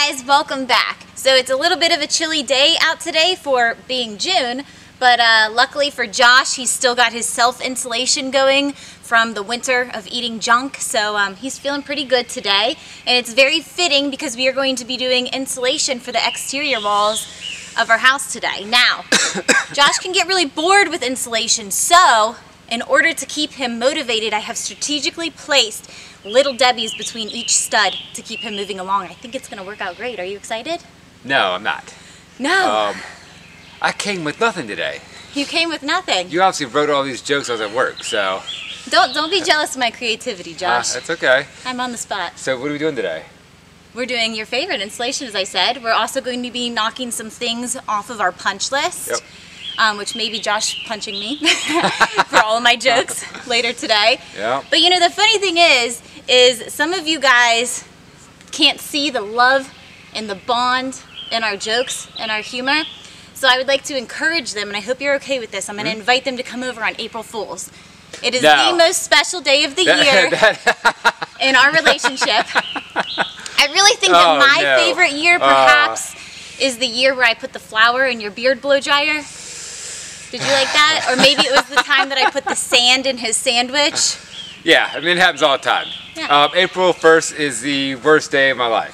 guys, welcome back. So it's a little bit of a chilly day out today for being June, but luckily for Josh, he's still got his self-insulation going from the winter of eating junk, so he's feeling pretty good today. And it's very fitting because we are going to be doing insulation for the exterior walls of our house today. Now, Josh can get really bored with insulation, so in order to keep him motivated, I have strategically placed Little Debbie's between each stud to keep him moving along. I think it's going to work out great. Are you excited? No, I'm not. No. I came with nothing today. You came with nothing. You obviously wrote all these jokes while I was at work, so... Don't be jealous of my creativity, Josh. That's okay. I'm on the spot. So what are we doing today? We're doing your favorite insulation, as I said. We're also going to be knocking some things off of our punch list. Yep. Which may be Josh punching me for all of my jokes later today. Yeah. But you know, the funny thing is some of you guys can't see the love and the bond in our jokes and our humor. So I would like to encourage them, and I hope you're okay with this. I'm going to invite them to come over on April Fool's. It is the most special day of the year in our relationship. I really think that my favorite year perhaps is the year where I put the flour in your beard blow dryer. Did you like that? Or maybe it was the time that I put the sand in his sandwich. Yeah, I mean, it happens all the time. Yeah. April 1st is the worst day of my life.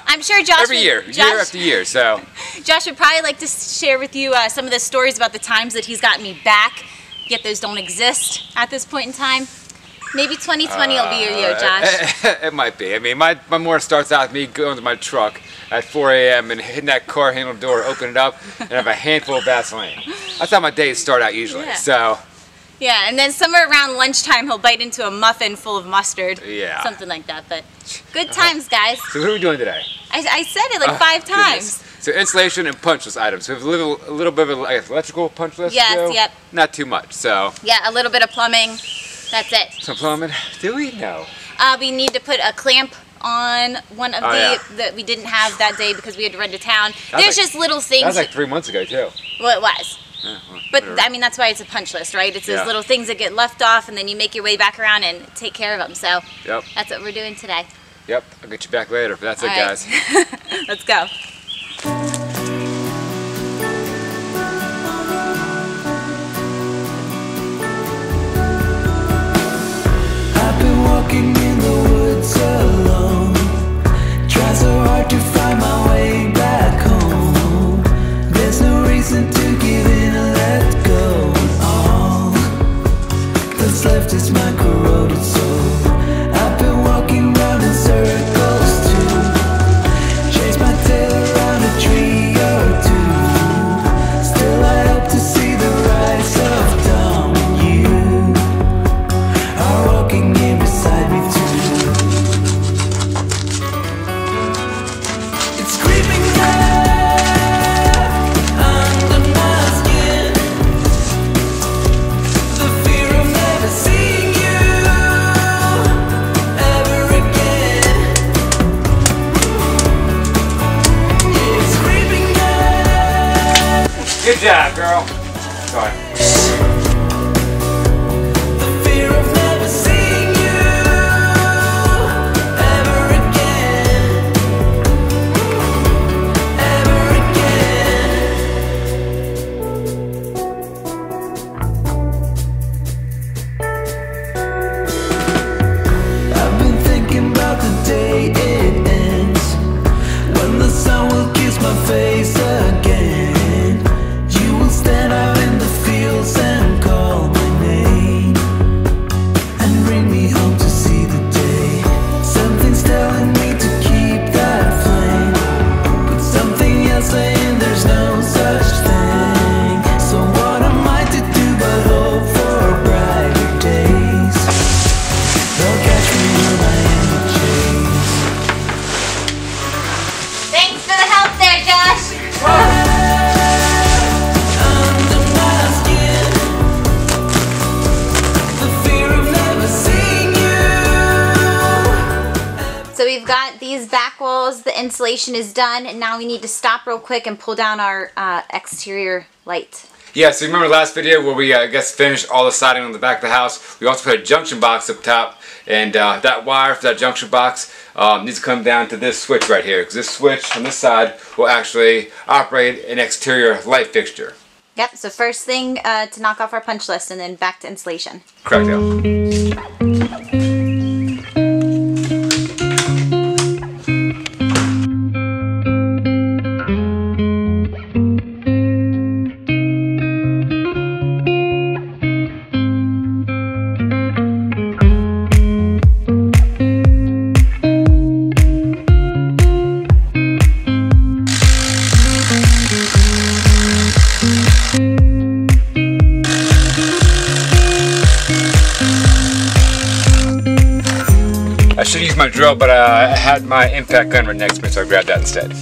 I'm sure Josh Every year, year after year, so. Josh would probably like to share with you some of the stories about the times that he's gotten me back, yet those don't exist at this point in time. Maybe 2020 will be your year, Josh. It might be. I mean, my morning starts out with me going to my truck at 4 a.m. and hitting that car handle door, open it up, and have a handful of Vaseline. That's how my days start out usually. Yeah. So. Yeah, and then somewhere around lunchtime, he'll bite into a muffin full of mustard. Yeah. Something like that, but good times, guys. So what are we doing today? I said it like 5 times. Goodness. So insulation and punch list items. So we have a little bit of an electrical punch list. Yes, yep. Not too much, so. Yeah, a little bit of plumbing. That's it. Some plumbing? Do we? No. We need to put a clamp on one of that we didn't have that day because we had to run to town. There's just little things. That was like 3 months ago too. Well, it was. Yeah, well, but I mean, that's why it's a punch list, right? It's those little things that get left off and then you make your way back around and take care of them. So that's what we're doing today. Yep, I'll get you back later, but that's it, guys. Let's go. Walking in the woods alone, try so hard to find my way back home. There's no reason to give in or let go. All that's left is my corroded soul. I've been walking round in circles to chase my tail around a tree or two. Still I hope to see the rise of dawn when you are walking in beside me too. It's creeping up under my skin, the fear of never seeing you ever again. Yeah, it's creeping up. Good job, girl. Sorry. Face again, you will stand out in the fields and his back walls, the insulation is done, and now we need to stop real quick and pull down our exterior light. Yeah, so you remember the last video where we, I guess, finished all the siding on the back of the house. We also put a junction box up top, and that wire for that junction box needs to come down to this switch right here, because this switch on this side will actually operate an exterior light fixture. Yep, so first thing to knock off our punch list, and then back to insulation. Correct, yeah. I should use my drill, but I had my impact gun right next to me, so I grabbed that instead.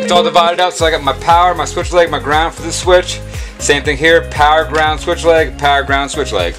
It's all divided out, so I got my power, my switch leg, my ground for this switch. Same thing here, power, ground, switch leg, power, ground, switch leg.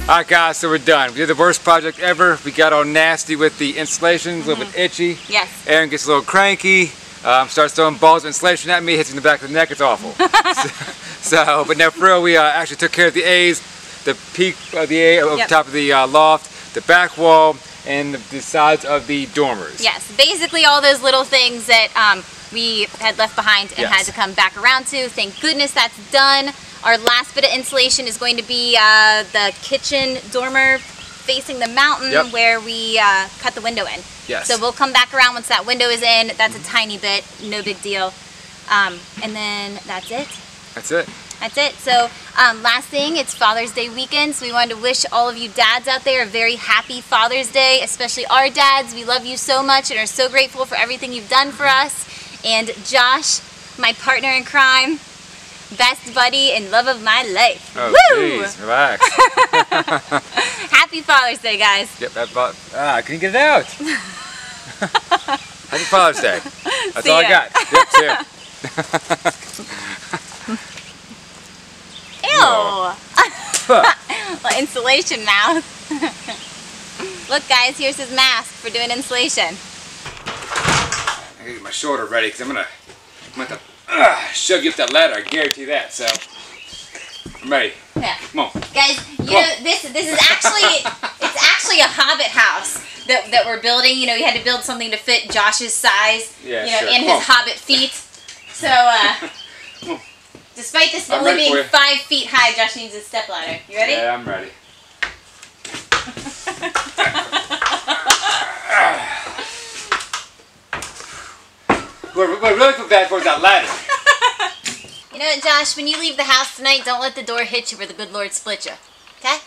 Alright guys, so we're done. We did the worst project ever. We got all nasty with the installations, a little bit itchy. Yes. Aaron gets a little cranky, starts throwing balls of insulation at me, hits me in the back of the neck, it's awful. But now for real, we actually took care of the A's, the peak of the A over top of the loft, the back wall, and the sides of the dormers. Yes, basically all those little things that we had left behind and Yes. had to come back around to. Thank goodness that's done. Our last bit of insulation is going to be the kitchen dormer facing the mountain. Yep. Where we cut the window in. Yes. So we'll come back around once that window is in. That's a tiny bit, no big deal. And then that's it. That's it. That's it. So last thing, it's Father's Day weekend, so we wanted to wish all of you dads out there a very happy Father's Day, especially our dads. We love you so much and are so grateful for everything you've done for us. And Josh, my partner in crime, best buddy and love of my life. Oh, Woo! jeez, relax. Happy Father's Day, guys. Yep, I couldn't get it out. Happy Father's Day. That's See all I ya. got. Yep, see ya. Ew. Well, insulation mouth. Look, guys, here's his mask for doing insulation. I gotta get my shoulder ready because I'm gonna have to shove you up that ladder. I guarantee that. So I'm ready. Yeah. Come on. Guys, you know, this is actually, it's actually a hobbit house that we're building. You know, we had to build something to fit Josh's size, Yeah, you know, sure. and Come his on. hobbit feet. So, despite this I'm only ready for being you. 5 feet high, Josh needs a step ladder. You ready? Yeah, I'm ready. We're really too bad towards that ladder. You know what, Josh? When you leave the house tonight, don't let the door hit you where the good Lord split you. Okay?